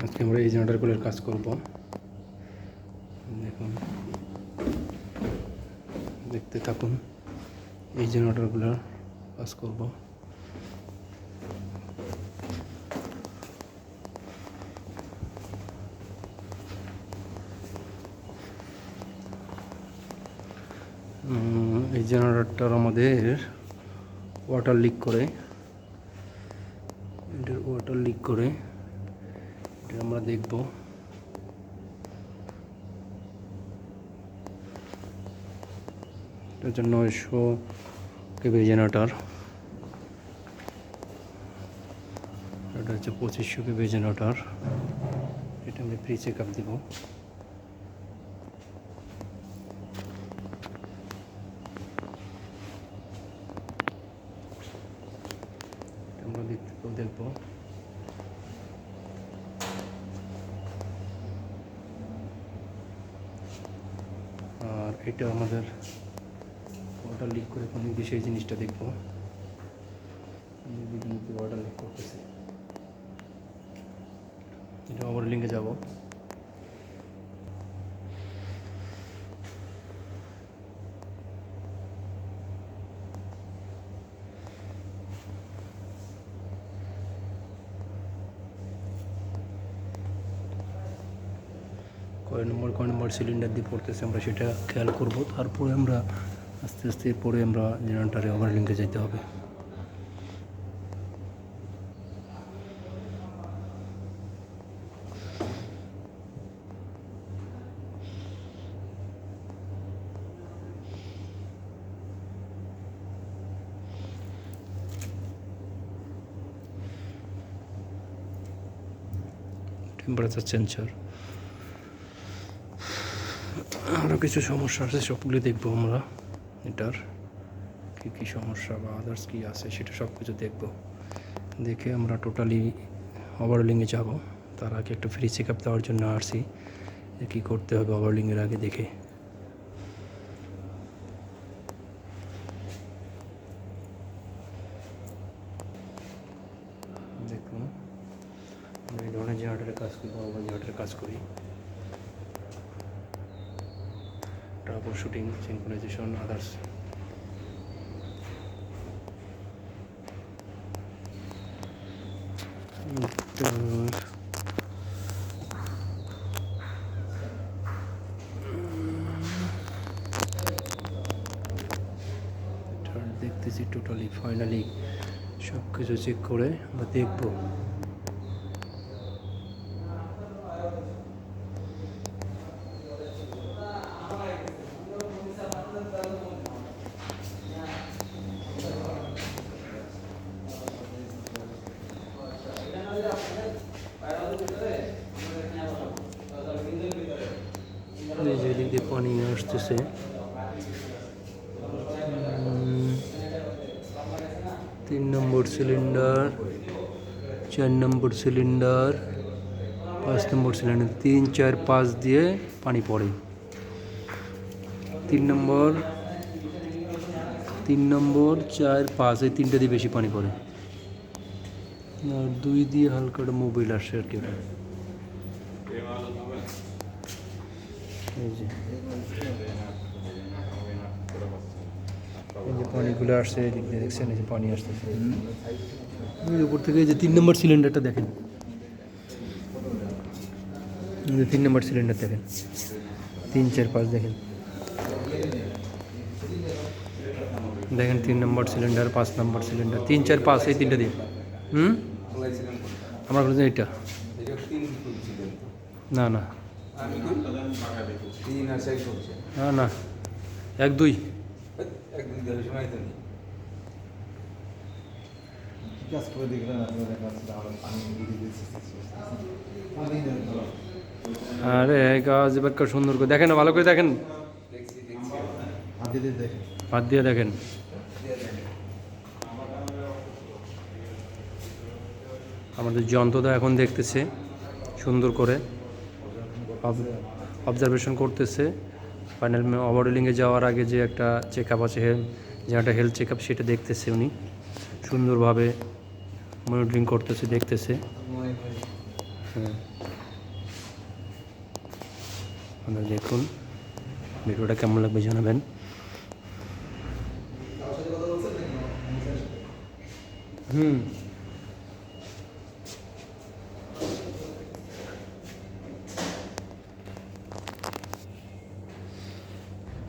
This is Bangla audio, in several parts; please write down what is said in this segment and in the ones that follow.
আজকে আমরা এই জেনারেটরগুলোর কাজ করব। দেখুন, দেখতে থাকুন, এই জেনারেটরগুলোর কাজ করব। এই জেনারেটর আমাদের ওয়াটার লিক করে, এটা আমরা দেখব। এটা হচ্ছে 900 কেভি জেনারেটর, এটা হচ্ছে 2500 কেভি জেনারেটর। এটা আমি প্রি চেক আপ দিব। আমরা দেখব। আর এটা আমাদের ওয়াটার লিক করে কোন দিকে, সেই জিনিসটা দেখবো। ওয়াটার লিক করতেছে, এটা ওভার লিঙ্কে যাব। কয় নম্বর সিলিন্ডার দিয়ে পড়তেছে আমরা সেটা খেয়াল করব। তারপরে আমরা আস্তে আস্তে পরে আমরা জেনারেটরে ওভার লিঙ্কে যেতে হবে। টেম্পারেচার সেন্সর, আরও কিছু সমস্যা আছে, সবগুলি দেখবো আমরা। এটার কী সমস্যা বা আদার্স কী আছে সেটা সব কিছু দেখবো। দেখে আমরা টোটালি ওভারলিংয়ে যাব। তার আগে একটা ফ্রি চেক আপ দেওয়ার জন্য আসছি, কী করতে হবে ওভারলিংয়ের আগে দেখে। দেখুন, আমরা এই ধরনের জেনারেটরের কাজ করি, জেনারেটরের কাজ করি। Trouble shooting, synchronisation, others. দেখতেছি টোটালি ফাইনালি সব কিছু চেক করে আমরা দেখব। যেদিক দিয়ে পানি আসতেছে, 3 নম্বর সিলিন্ডার, 4 নম্বর সিলিন্ডার, 5 নম্বর সিলিন্ডার, 3, 4, 5 দিয়ে পানি পড়ে। 3 নম্বর, 4, 5 এই তিনটা দিয়ে বেশি পানি পড়ে। আর 2 দিয়ে হালকাটা মোবাইল আসে আর কি। এই যে পানিগুলো আসছে, এদিক দিয়ে দেখছেন, এই যে পানি আসতেছে উপর থেকে। এই যে 3 নম্বর সিলিন্ডারটা দেখেন, 3 নম্বর সিলিন্ডার দেখেন, 3, 4, 5 দেখেন, 3 নম্বর সিলিন্ডার, 5 নম্বর সিলিন্ডার, 3, 4, 5 এই তিনটা দিয়ে। আমার বলছেন এইটা না না না না 1, 2 আরে কাজ এবার সুন্দর করে দেখেন, ভালো করে দেখেন, হাত দিয়ে দেখেন। আমাদের যন্ত্রটা এখন দেখতেছে সুন্দর করে, অবজারভেশন করতেছে। ফাইনাল ওভারলিংয়ে যাওয়ার আগে যে একটা চেক আপ আছে, যে একটা হেলথ চেক আপ, সেটা দেখতেছে উনি সুন্দরভাবে মনিটরিং করতেছে, দেখতেছে। হ্যাঁ, আপনারা দেখুন, ভিডিওটা কেমন লাগবে জানাবেন। হুম,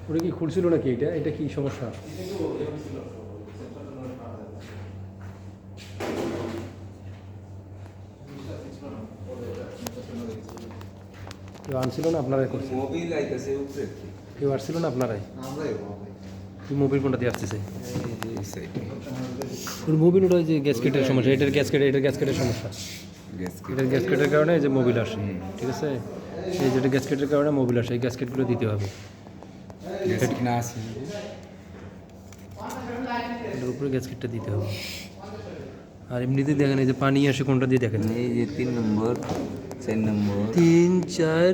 ওটা কি খুলছিল নাকি? এটা কি সমস্যা? কেউ আনছিল না আপনারাই করছে? মোবিল আইতাছে উপরে কেউ আসছিল না আপনারাই? আমরাই কি মোবিল কোনটা দিয়ে আসতেছে? এই যে এই সাইডে ওর মোবিল ওটা যে গ্যাসকেটের সমস্যা, এটার গ্যাসকেটের সমস্যা। গ্যাস এটার গ্যাসকেটের কারণে এই যে মোবিল আসে, ঠিক আছে? এই যেটা গ্যাসকেটের কারণে মোবিল আসে, এই গ্যাসকেটগুলো দিতে হবে। গ্যাস কিনা আছে এটার উপরে গ্যাসকেটটা দিতে হবে। আর এমনিতে দেখেন এই যে পানি আসে কোনটা দিয়ে দেখেন, এই যে 3 নম্বর 4 নম্বর 3, 4,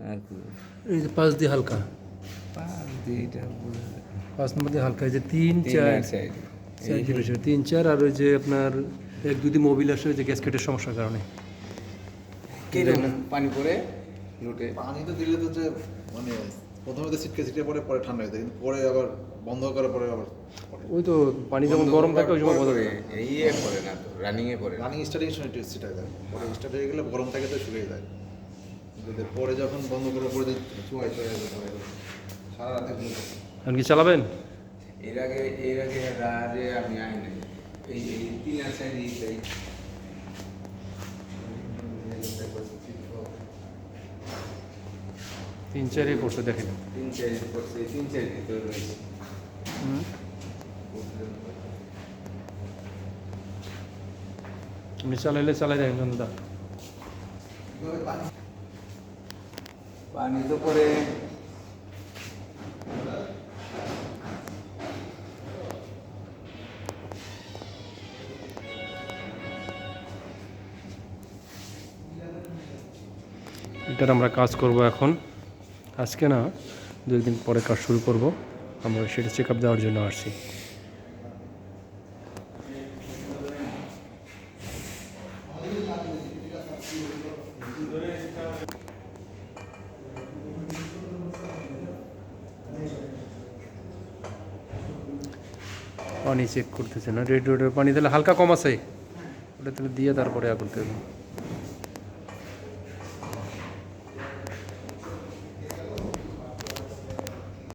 আর এই যে 5 দিয়ে হালকা, 5 নম্বর দিয়ে হালকা, এই যে 3, 4, 3, 4, আর ওই যে আপনার 1, 2 দিয়ে মোবিল আসে ওই যে গ্যাসকেটের সমস্যার কারণে। পানি পরে লুটে পানি তো দিলে তো যে মানে প্রথমে তো ছিটকে পরে পরে ঠান্ডা হয়ে যায়, কিন্তু পরে আবার বন্ধ করার পরে আবার ওই তো পানি যখন গরম থাকে ওই সময় বদল করে এই করে না তো রানিং এ করে রানিং স্টার্টিং সময় একটু ছিটা যায়, পরে স্টার্ট হয়ে গেলে গরম থাকে তো শুকিয়ে যায়। কিন্তু পরে যখন বন্ধ করার পরে চুয়াই চলে যাবে পরে সারা রাতে ঘুম থাকে। এখন কি চালাবেন? এর আগে রাতে আমি আই নাই এই 3 সাইড এই সাইড 3, 4 করছে দেখেন। 3 সাইড করছে 3 সাইড ভিতরে রয়েছে আপনি চালাইলে চালাই দেখেন চন্দা। পানি তো পরে এটার আমরা কাজ করব এখন, আজকে না 2 দিন পরে কাজ শুরু করব। আমরা সেটা চেক আপ দেওয়ার জন্য আসছি। পানি চেক করতেছে না, রেডিওটার পানি তাহলে হালকা কম আছে, ওটা তাহলে দিয়ে তারপরে করতে হবে।